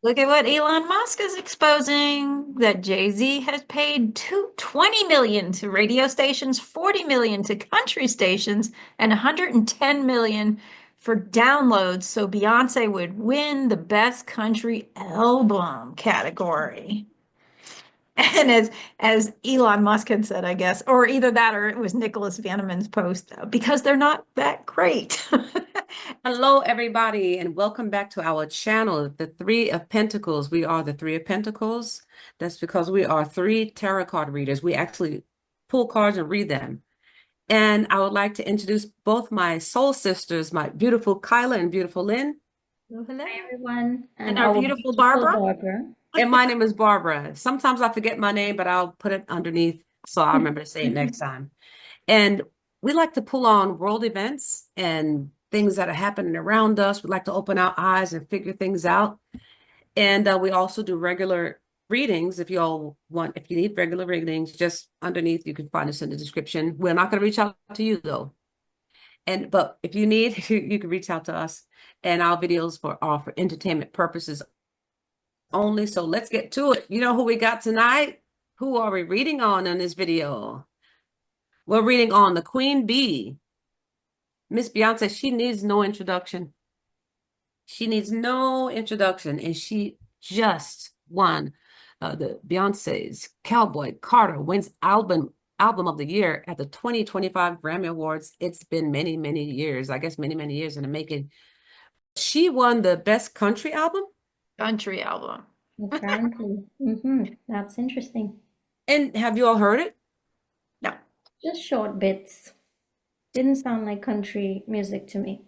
Look at what Elon Musk is exposing that Jay-Z has paid 20 million to radio stations, 40 million to country stations, and 110 million for downloads so Beyonce would win the best country album category. And as Elon Musk had said, I guess, or either that or it was Nicholas Vanneman's post, because they're not that great. Hello, everybody, and welcome back to our channel, The Three of Pentacles. We are the Three of Pentacles. That's because we are three tarot card readers. We actually pull cards and read them. And I would like to introduce both my soul sisters, my beautiful Kyla and beautiful Lynn. Well, hello. Hi everyone, And and our our beautiful beautiful Barbara. Barbara. And my name is Barbara. Sometimes I forget my name, but I'll put it underneath so I remember to say it next time. And we like to pull on world events and things that are happening around us. We like to open our eyes and figure things out. And we also do regular readings. If you all want, if you need regular readings, just underneath, you can find us in the description. We're not going to reach out to you though. But if you need, you can reach out to us. And our videos are for entertainment purposes only. So let's get to it. You know who we got tonight? Who are we reading on in this video? We're reading on the Queen Bee. Miss Beyonce, she needs no introduction. She needs no introduction, and she just won the Beyonce's Cowboy Carter wins album of the year at the 2025 Grammy Awards. It's been many, many years, I guess many, many years in the making. She won the best country album. Country album. Apparently. That's interesting. And have you all heard it? No. Just short bits. Didn't sound like country music to me.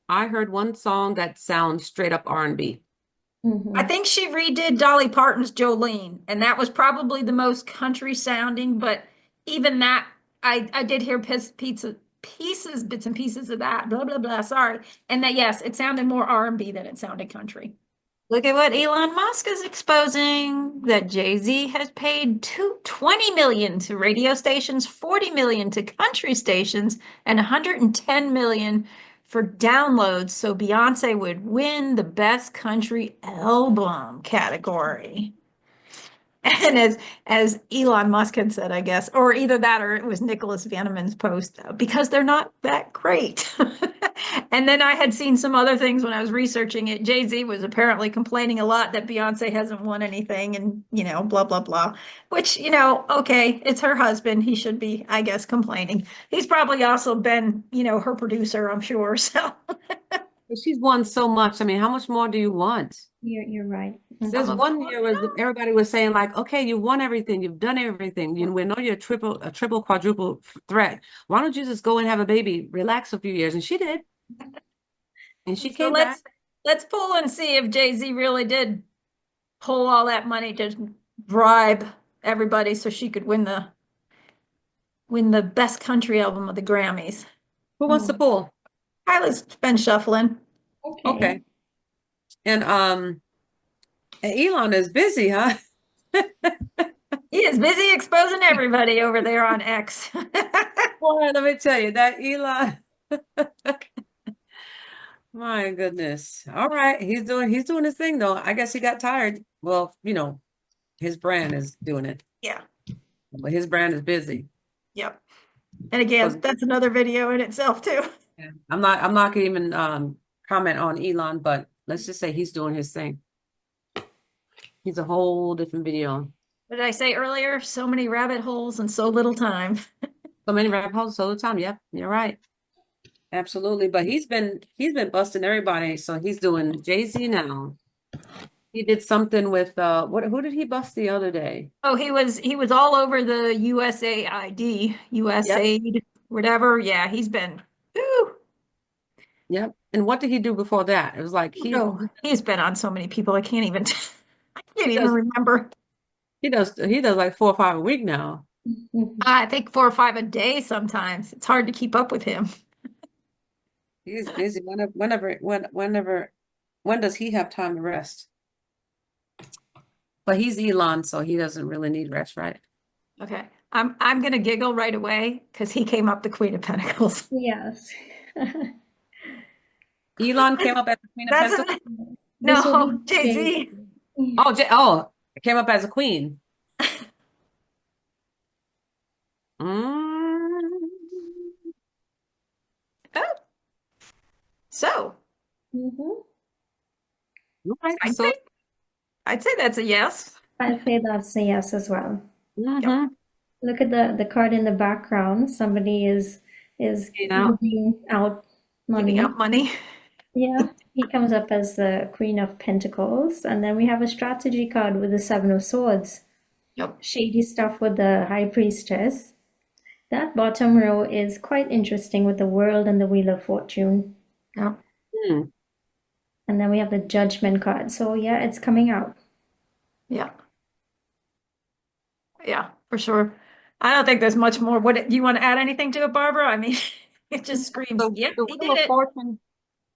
I heard one song that sounds straight up R&B. I Hmm. think she redid Dolly Parton's Jolene, and that was probably the most country sounding, but even that, I did hear pieces, bits and pieces of that, blah, blah, blah, sorry. And that, yes, it sounded more R&B than it sounded country. Look at what Elon Musk is exposing that Jay-Z has paid 20 million to radio stations, 40 million to country stations, and 110 million for downloads so Beyonce would win the best country album category. And as Elon Musk had said, I guess, or either that or it was Nicholas Vanneman's post, because they're not that great. And then I had seen some other things when I was researching it. Jay-Z was apparently complaining a lot that Beyonce hasn't won anything and, blah, blah, blah, which, okay, it's her husband. He should be, I guess, complaining. He's probably also been, her producer, I'm sure. So She's won so much. I mean, how much more do you want? You're right. There's some Hmm. of them one want year where to everybody was saying like, okay, you won everything, you've done everything. We know you're a triple, quadruple threat. Why don't you just go and have a baby, relax a few years? And she did, and know. she So came back. let's pull and see if Jay-Z really did pull all that money to bribe everybody so she could win the best country album of the Grammys. Who wants to pull? Kaila's been shuffling. Okay. Okay, and Elon is busy, huh? He is busy exposing everybody over there on X. Boy, let me tell you that Elon. My goodness. All right, he's doing his thing though. I guess he got tired. Well, his brand is doing it, Yeah. but his brand is busy. Yep. And Because again, that's another video in itself too. I'm not gonna even comment on Elon, but let's just say he's doing his thing. He's a whole different video. What did I say earlier? So many rabbit holes and so little time. So many rap hosts all the time. Yep, you're right. Absolutely. But he's been busting everybody. So he's doing Jay-Z now. He did something with who did he bust the other day? Oh, he was all over the USAID, Yep. USAID, whatever. Yeah, he's been. Whew, Yep. And what did he do before that? It was like he oh, he's been on so many people. I can't even. I can't he even does remember. he does like 4 or 5 a week now. Mhm. I think 4 or 5 a day sometimes. It's hard to keep up with him. He's busy when does he have time to rest? But he's Elon, so he doesn't really need rest, right? Okay. I'm gonna giggle right away because he came up the Queen of Pentacles. Yes. Elon came up at the Queen of That's Pentacles. This will No, be Jay-Z. Jay-Z. Oh, it came up as a queen. Mm. Oh, so Mhm. Okay, I'd so say I'd say that's a yes. I'd say that's a yes as well. Yep. mhm. Look at the card in the background. Somebody is You know, giving out Giving money. out money. Yeah, he comes up as the Queen of Pentacles, and then we have a strategy card with the Seven of Swords. Yep. Shady stuff with the High Priestess. That bottom row is quite interesting with the World and the Wheel of Fortune. Yep. hmm. And then we have the Judgment card. So yeah, it's coming out. Yeah. Yeah, for sure. I don't think there's much more. What do you want to add anything to it, Barbara? I mean, it just screams, The yep, the he Wheel did of it. Fortune.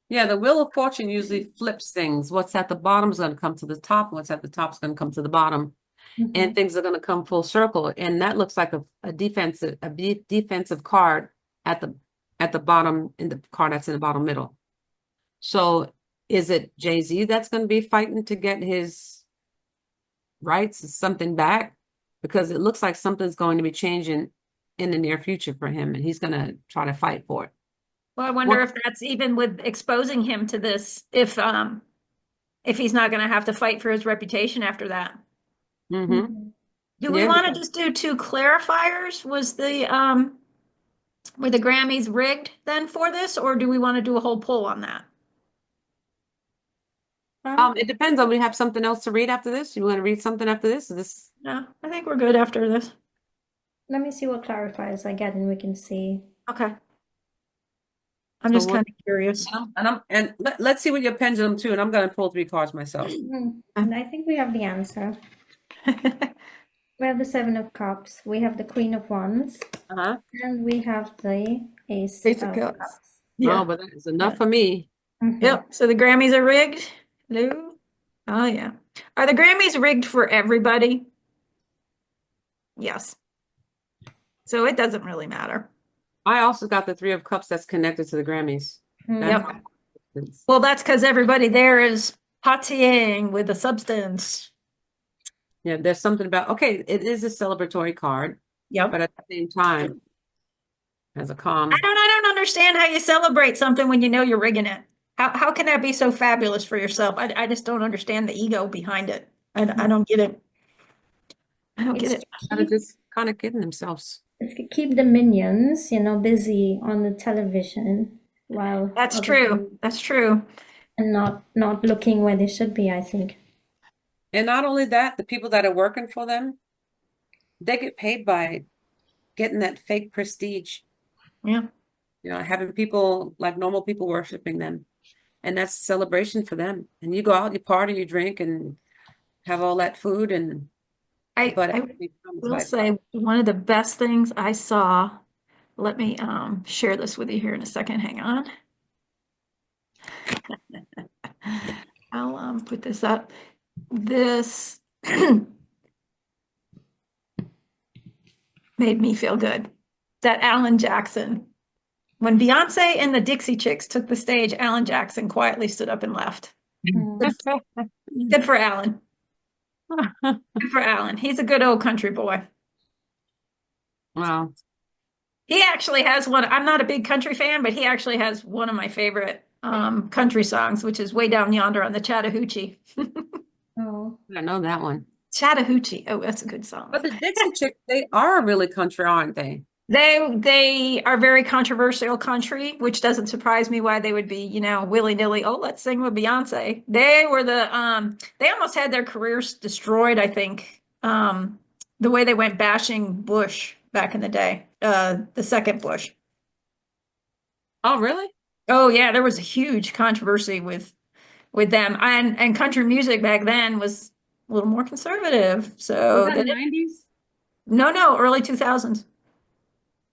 Yeah, the Wheel of Fortune usually flips things. What's at the bottom is going to come to the top. What's at the top is going to come to the bottom, and Mhm. things are going to come full circle. And that looks like defensive card at the bottom in the card that's in the bottom middle. So is it Jay-Z that's going to be fighting to get his rights, something back? Because it looks like something's going to be changing in the near future for him, and he's going to try to fight for it. Well, I wonder What? if that's even with exposing him to this, if he's not going to have to fight for his reputation after that. Mm-hmm. Mhm. Do we Yeah, want to just do two clarifiers? Were the Grammys rigged then for this, or do we want to do a whole poll on that? It depends on we have something else to read after this. You want to read something after this? This No, I think we're good after this. Let me see what clarifiers I get, and we can see. Okay. I'm so just what? kind of curious. And let's see what your pendulum too. And I'm going to pull 3 cards myself. And I think we have the answer. We have the Seven of Cups, we have the Queen of Wands, Uh-huh. and we have the Ace Ace of of Cups. Cups. Yeah. Oh, but that is enough for me. Mhm. Yep. So the Grammys are rigged. Hello. Oh yeah. Are the Grammys rigged for everybody? Yes. So it doesn't really matter. I also got the 3 of Cups that's connected to the Grammys. That's Yep. Well, that's because everybody there is partying with the substance. yeah, there's something about okay, it is a celebratory card, Yep. but at the same time, as a calm. I don't understand how you celebrate something when you know you're rigging it. How can that be so fabulous for yourself? I just don't understand the ego behind it. I don't get it. I don't get It's it. Gotta just kind of kidding themselves. to keep the minions, busy on the television while That's other true. people That's true. and not looking where they should be, I think. And not only that, the people that are working for them, they get paid by getting that fake prestige. Yeah. Having people like normal people worshiping them. And that's celebration for them. And you go out, you party, you drink, and have all that food, but I at the same time, it's will like, say one of the best things I saw. Let me share this with you here in a second. Hang on. I'll put this up. This made me feel good. That Alan Jackson, when Beyonce and the Dixie Chicks took the stage, Alan Jackson quietly stood up and left. Good for Alan. Good for Alan. He's a good old country boy. wow. He actually has one. I'm not a big country fan, but he actually has one of my favorite country songs, which is Way Down Yonder on the Chattahoochee. Oh, I don't know that one. Chattahoochee. Oh, that's a good song. But the Dixie Chicks, they are really country, aren't they? They are very controversial country, which doesn't surprise me why they would be, willy-nilly, oh, let's sing with Beyonce. They were they almost had their careers destroyed, I think. The way they went bashing Bush back in the day, the second Bush. Oh, really? Oh yeah, there was a huge controversy with them. And country music back then was a little more conservative. Was So that they didn't, 90s? no, early 2000s.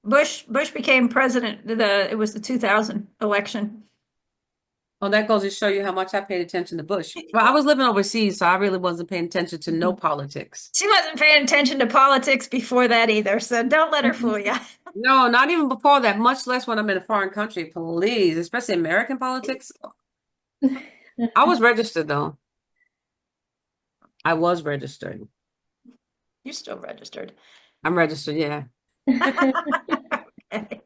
Bush became president. It was the 2000 election. Oh, that goes to show you how much I paid attention to Bush. Well, I was living overseas, so I really wasn't paying attention to no politics. She wasn't paying attention to politics before that either, so don't let her fool you. No, not even before that, much less when I'm in a foreign country, please, especially American politics. I was registered though. I was registered. You're still registered. I'm registered, yeah. Okay.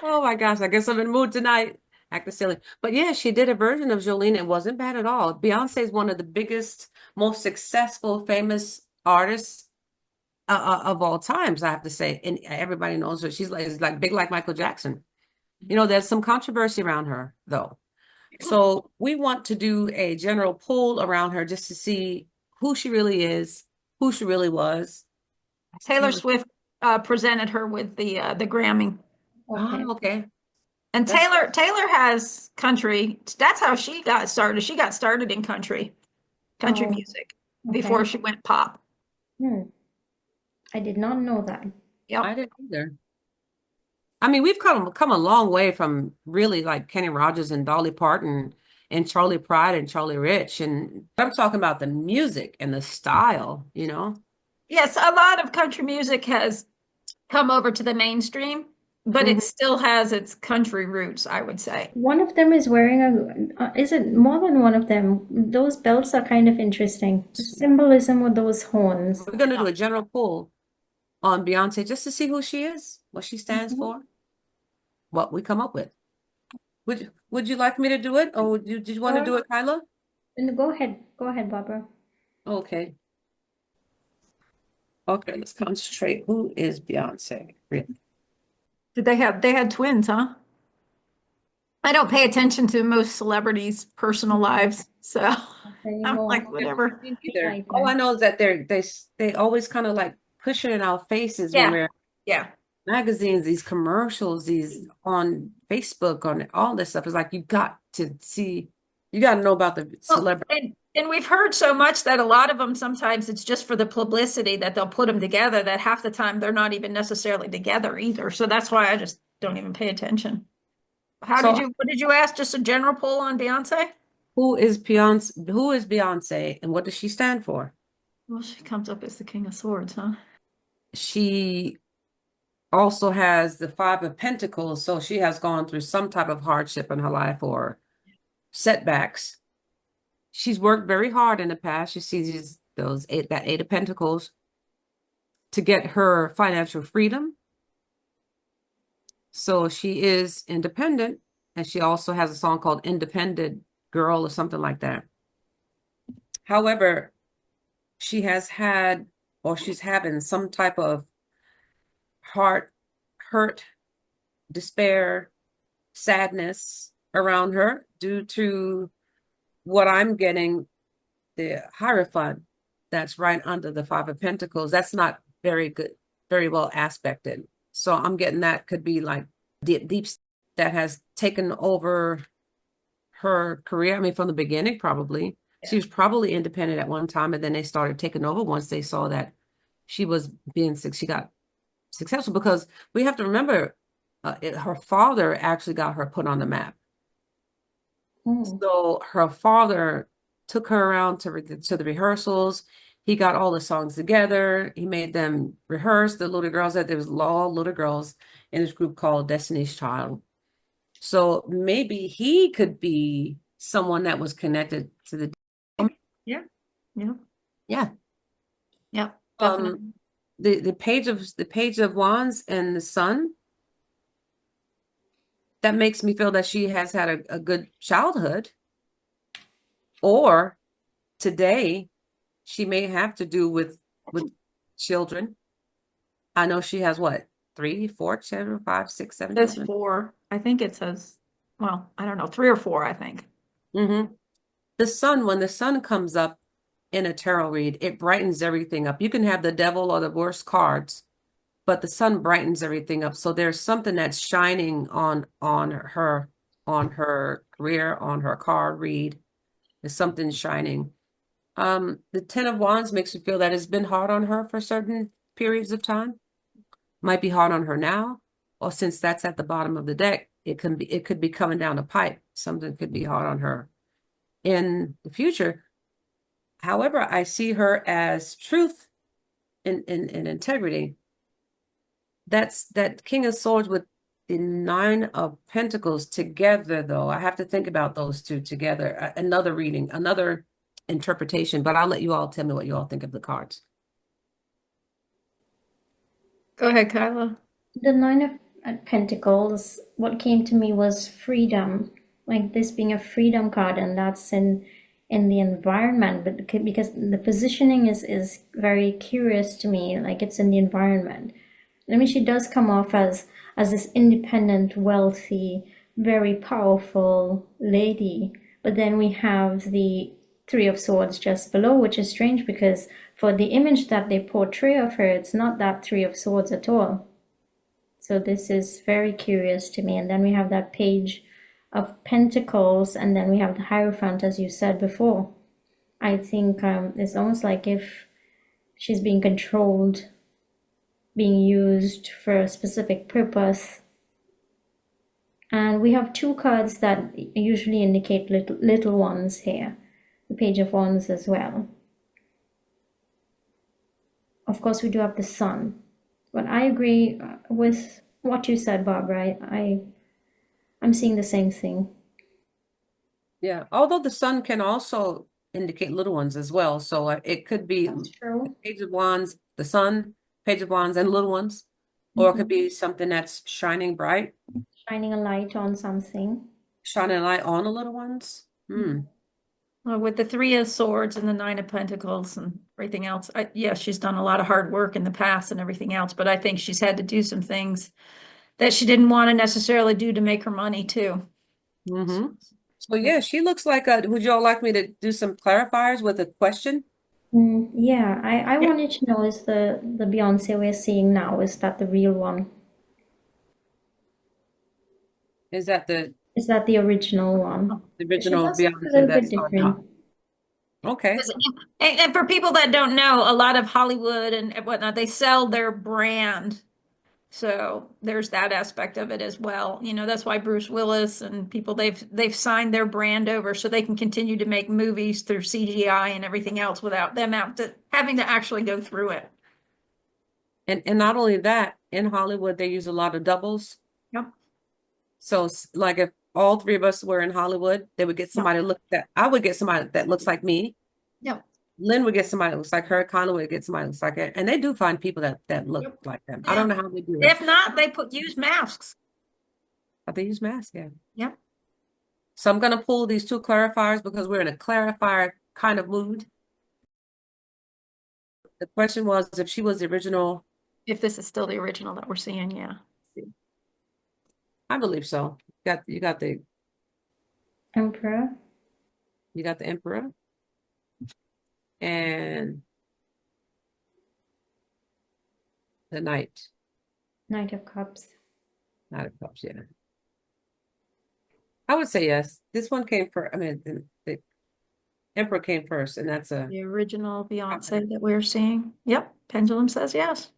Oh my gosh, I guess I'm in the mood tonight. Acting silly. But yeah, she did a version of Jolene. It wasn't bad at all. Beyonce is one of the biggest, most successful, famous artists of all times, I have to say. And everybody knows her. She's like big like Michael Jackson. You know, there's some controversy around her, though. So we want to do a general poll around her just to see who she really is, who she really was. Taylor Swift presented her with the Grammy. Okay. Okay. And That's- Taylor has country. That's how she got started. She got started in country Oh, music before okay. she went pop. I did not know that. Yep. I didn't either. I mean, we've come a long way from really like Kenny Rogers and Dolly Parton and Charlie Pride and Charlie Rich. And I'm talking about the music and the style, you know? Yes, a lot of country music has come over to the mainstream, but Mhm. it still has its country roots, I would say. One of them is wearing is it more than one of them? Those belts are kind of interesting. The symbolism with those horns. We're going to do a general poll on Beyonce just to see who she is, what she stands for, what we come up with. Would you like me to do it, or did you want to do Sure. it, Kyla? Go ahead. Go ahead, Barbara. Okay. Okay, let's concentrate. Who is Beyonce? Really? Did they had twins, huh? I don't pay attention to most celebrities' personal lives, so I'm Anymore. like, whatever. Me neither. Either. All I know is that they always kind of like push it in our faces when Yeah. we're Yeah. magazines, these commercials, these on Facebook, on all this stuff. It's like you got to see, you got to know about the Well, celebrity. and we've heard so much that a lot of them sometimes it's just for the publicity that they'll put them together that half the time they're not even necessarily together either. So that's why I just don't even pay attention. So What did you ask? Just a general poll on Beyonce? who is Beyonce? Who is Beyonce, and what does she stand for? Well, she comes up as the King of Swords, huh? She also has the Five of Pentacles, so she has gone through some type of hardship in her life or setbacks. She's worked very hard in the past. You see that Eight of Pentacles to get her financial freedom. So she is independent, and she also has a song called Independent Girl or something like that. However, she has had, or she's having some type of heart hurt, despair, sadness around her due to what I'm getting, the Hierophant that's right under the Five of Pentacles. That's not very good, very well aspected. So I'm getting that could be like deep that has taken over her career. I mean, from the beginning, probably. She was probably independent at one time, and then they started taking over once they saw that she got successful, because we have to remember her father actually got her put on the map. So her father took her around to the rehearsals. He got all the songs together. He made them rehearse. The little girls, there was all little girls in this group called Destiny's Child. So maybe he could be someone that was connected to the. Yeah. Yeah. Yeah. Yeah. Definitely. The page of wands and the sun, that makes me feel that she has had a good childhood, or today she may have to do with children. I know she has what, 3, 4 children, 5, 6, 7 There's children. 4. I think it says, well, I don't know, 3 or 4, I think. The sun, when the sun comes up in a tarot read, it brightens everything up. You can have the devil or the worst cards, but the sun brightens everything up. So there's something that's shining on her career, on her card read. There's something shining. The Ten of Wands makes me feel that it's been hard on her for certain periods of time. Might be hard on her now, or since that's at the bottom of the deck, it could be coming down the pipe. Something could be hard on her in the future. However, I see her as truth and integrity. That's that King of Swords with the Nine of Pentacles together, though. I have to think about those two together. Another reading, another interpretation, but I'll let you all tell me what you all think of the cards. Go ahead, Kyla. The Nine of Pentacles, what came to me was freedom, like this being a freedom card, and that's in the environment, but because the positioning is very curious to me, like it's in the environment. I mean, she does come off as this independent, wealthy, very powerful lady, but then we have the Three of Swords just below, which is strange because for the image that they portray of her, it's not that Three of Swords at all. So this is very curious to me. And then we have that Page of Pentacles, and then we have the Hierophant, as you said before. I think it's almost like if she's being controlled, being used for a specific purpose. And we have two cards that usually indicate little ones here. The Page of Wands as well. Of course, we do have the Sun. But I agree with what you said, Barbara. I'm seeing the same thing. Yeah, although the Sun can also indicate little ones as well. So it could be That's true. Page of Wands, the Sun, Page of Wands, and little ones. Or it could be something that's shining bright, Shining a light on something. shining a light on the little ones. Well, with the Three of Swords and the Nine of Pentacles and everything else, yeah, she's done a lot of hard work in the past and everything else, but I think she's had to do some things that she didn't want to necessarily do to make her money too. So yeah, she looks like would you all like me to do some clarifiers with a question? Yeah, I wanted to know, is the Beyonce we're seeing now, is that the real one? Is that the Is that the original one? original She does look a Beyonce little bit that's on top? different. Okay. And for people that don't know, a lot of Hollywood and whatnot, they sell their brand. So there's that aspect of it as well. You know, that's why Bruce Willis and people they've signed their brand over so they can continue to make movies through CGI and everything else without them having to actually go through it. And not only that, in Hollywood they use a lot of doubles. Yep. So like if all three of us were in Hollywood, they would get somebody I would get somebody that looks like me. Yep. Lynn would get somebody that looks like her. Kaila would get somebody that looks like her. And they do find people that look like them. I don't know how they do it. If not, they use masks. They use masks, yeah. Yep. So I'm going to pull these two clarifiers because we're in a clarifier kind of mood. The question was if she was the original. If this is still the original that we're seeing, yeah. I believe so. You got the Emperor. You got the Emperor. And the Knight. Knight of Cups. Knight of Cups, yeah. I would say yes. This one came first. I mean, the Emperor came first, and that's the original Beyonce that we're seeing. Yep. Pendulum says yes.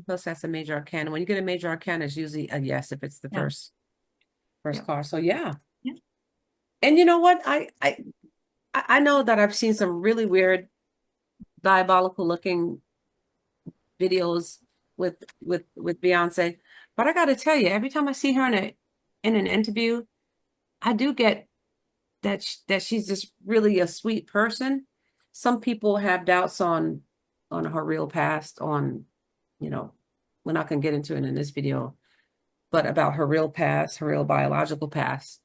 Plus, that's a major arcana. When you get a major arcana, it's usually a yes if it's the first card. So yeah. And you know what? I know that I've seen some really weird, diabolical looking videos with Beyonce, but I got to tell you, every time I see her in an interview, I do get that she's just really a sweet person. Some people have doubts on her real past, on, you know, we're not going to get into it in this video, but about her real past, her real biological past.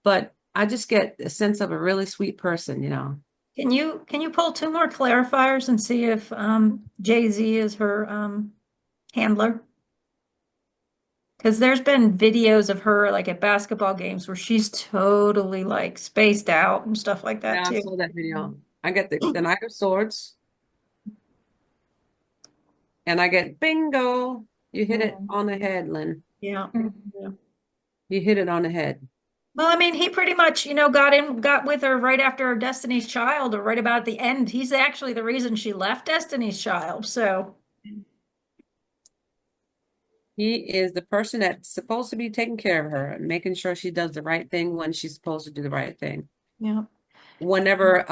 But I just get a sense of a really sweet person, you know. Can you pull two more clarifiers and see if Jay-Z is her handler? Because there's been videos of her like at basketball games where she's totally like spaced out and stuff like that too. I saw that video. I get the Knight of Swords. And I get bingo. You hit it on the head, Lynn. Yeah. You hit it on the head. Well, I mean, he pretty much, got with her right after her Destiny's Child, or right about at the end. He's actually the reason she left Destiny's Child. So he is the person that's supposed to be taking care of her and making sure she does the right thing when she's supposed to do the right thing. Yeah. Whenever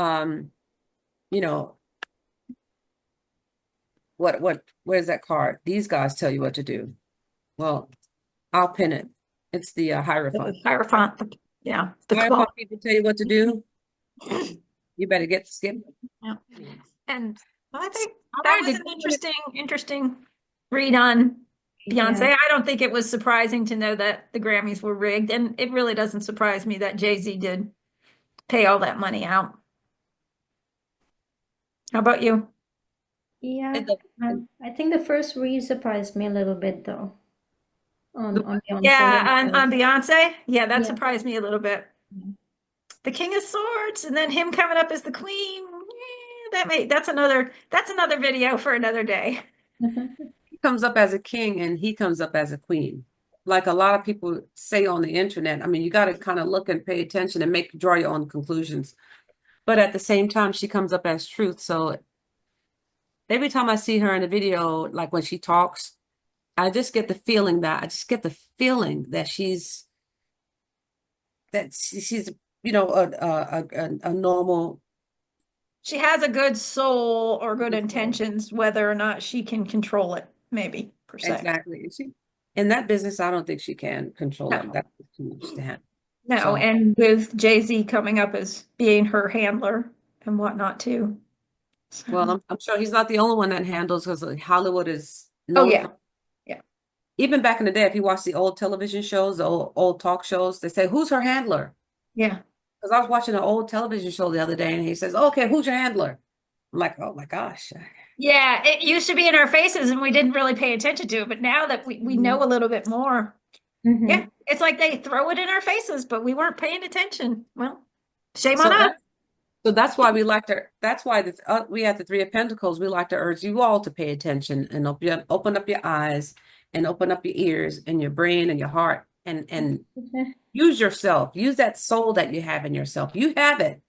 where's that card? These guys tell you what to do. Well, I'll pin it. It's the Hierophant. The Hierophant, yeah, the claw. Hierophant people tell you what to do. You better get skip. Yeah. And I think All that right, was did an you wanna- interesting read on Beyonce. Yeah. I don't think it was surprising to know that the Grammys were rigged, and it really doesn't surprise me that Jay-Z did pay all that money out. How about you? Yeah, and the- I think the first read surprised me a little bit though on Beyonce Yeah, on herself. Beyonce? Yeah, that Yeah. surprised me a little bit. The King of Swords, and then him coming up as the Queen. That's another video for another day. He comes up as a king and he comes up as a queen. Like a lot of people say on the internet. I mean, you got to kind of look and pay attention and draw your own conclusions. But at the same time, she comes up as truth. So every time I see her in a video, like when she talks, I just get the feeling that she's a normal. She has a good soul or good Good soul. intentions, whether or not she can control it, maybe, per se. Exactly. In that business, I don't think she can control No. it. That's too much to handle. No, So- and with Jay-Z coming up as being her handler and whatnot too. So- Well, I'm sure he's not the only one that handles, because Hollywood is Oh, known yeah. for. Yeah. Even back in the day, if you watch the old television shows, the old talk shows, they say, "Who's her handler?" Yeah. Because I was watching an old television show the other day, and he says, "Okay, who's your handler?" I'm like, "Oh my gosh." Yeah, it used to be in our faces and we didn't really pay attention to it, but now that we know a little bit more, Mhm. yeah, it's like they throw it in our faces, but we weren't paying attention. Well, shame So on us. that's why we like to. That's why we at the Three of Pentacles. We like to urge you all to pay attention and open up your eyes and open up your ears and your brain and your heart and use yourself. Use that soul that you have in yourself. You have it.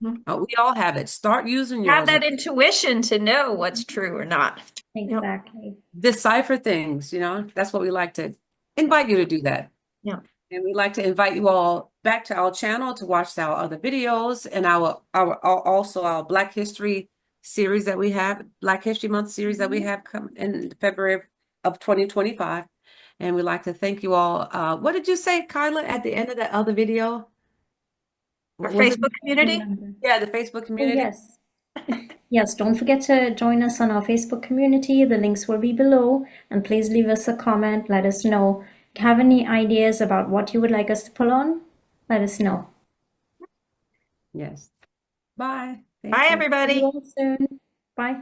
Mhm. We all have it. Start using Have yours. that intuition to know what's true or not. Exactly. Decipher things. That's what we like to invite you to do that. Yeah. And we'd like to invite you all back to our channel to watch our other videos and our Black History series that we have, Black History Month series that we have come in February of 2025. And we'd like to thank you all. What did you say, Kaila, at the end of that other video? Our Was it- Facebook community. Remember. Yeah, the Facebook Oh, community. yes. Yes, don't forget to join us on our Facebook community. The links will be below. And please leave us a comment. Let us know. If you have any ideas about what you would like us to pull on, let us know. Yes. Bye. Thank Bye, you. everybody. See you all soon. Bye.